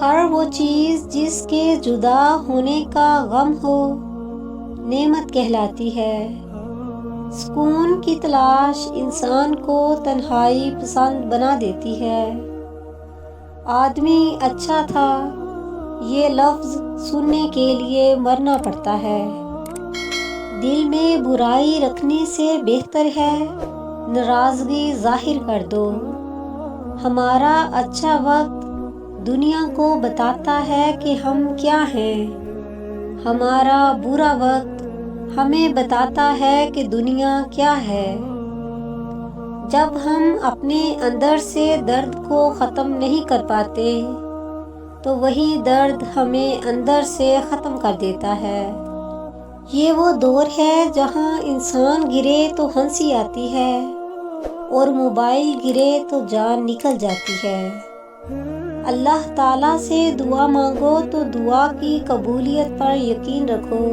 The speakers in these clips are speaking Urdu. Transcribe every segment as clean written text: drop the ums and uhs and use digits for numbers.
ہر وہ چیز جس کے جدا ہونے کا غم ہو نعمت کہلاتی ہے۔ سکون کی تلاش انسان کو تنہائی پسند بنا دیتی ہے۔ آدمی اچھا تھا یہ لفظ سننے کے لیے مرنا پڑتا ہے۔ دل میں برائی رکھنے سے بہتر ہے ناراضگی ظاہر کر دو۔ ہمارا اچھا وقت دنیا کو بتاتا ہے کہ ہم کیا ہیں، ہمارا برا وقت ہمیں بتاتا ہے کہ دنیا کیا ہے۔ جب ہم اپنے اندر سے درد کو ختم نہیں کر پاتے تو وہی درد ہمیں اندر سے ختم کر دیتا ہے۔ یہ وہ دور ہے جہاں انسان گرے تو ہنسی آتی ہے اور موبائل گرے تو جان نکل جاتی ہے۔ اللہ تعالیٰ سے دعا مانگو تو دعا کی قبولیت پر یقین رکھو،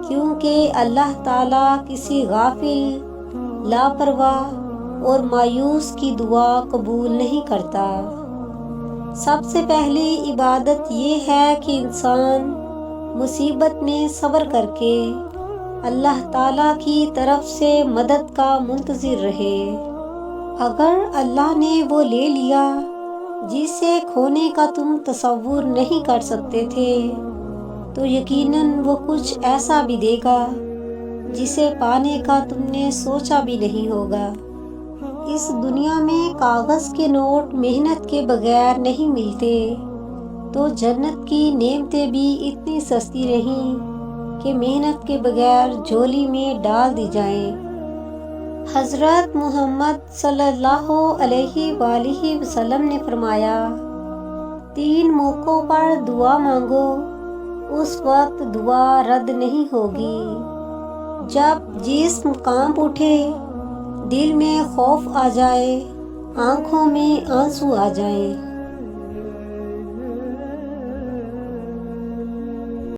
کیونکہ اللہ تعالیٰ کسی غافل، لاپرواہ اور مایوس کی دعا قبول نہیں کرتا۔ سب سے پہلی عبادت یہ ہے کہ انسان مصیبت میں صبر کر کے اللہ تعالیٰ کی طرف سے مدد کا منتظر رہے۔ اگر اللہ نے وہ لے لیا جسے کھونے کا تم تصور نہیں کر سکتے تھے تو یقیناً وہ کچھ ایسا بھی دے گا جسے پانے کا تم نے سوچا بھی نہیں ہوگا۔ اس دنیا میں کاغذ کے نوٹ محنت کے بغیر نہیں ملتے، تو جنت کی نعمتیں بھی اتنی سستی نہیں کہ محنت کے بغیر جھولی میں ڈال دی جائیں۔ حضرت محمد صلی اللہ علیہ وآلہ وسلم نے فرمایا، 3 موقعوں پر دعا مانگو، اس وقت دعا رد نہیں ہوگی: جب جسم کانپ اٹھے، دل میں خوف آ جائے، آنکھوں میں آنسو آ جائیں۔